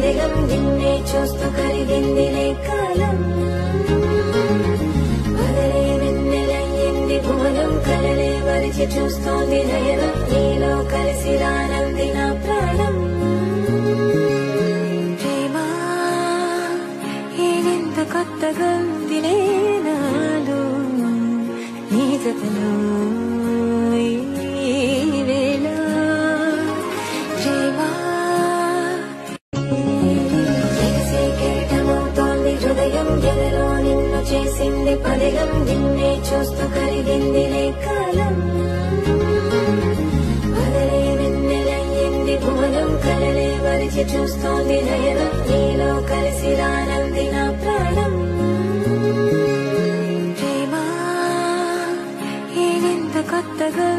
పదిగం నిన్నే చూస్తూ కరిగిందిలే కాలం పగలే వెన్నెలయ్యింది భువనం కలలే వరిచి చూస్తోంది నయనం నీలో కలిసి రానంది నా ప్రాణం ప్రేమ ఏదెంత కొత్తగా ఉందిలే నాలో నీ జతలో ఎదలో నిన్ను చేసింది పదిగం నిన్నే చూస్తూ కరిగిందిలే కాలం పగలే వెన్నెలయ్యింది భువనం కలలే వరిచి చూస్తోంది నయనం నీలో కలిసి రానంది నా ప్రాణం ప్రేమ ఏదెంత కొత్తగా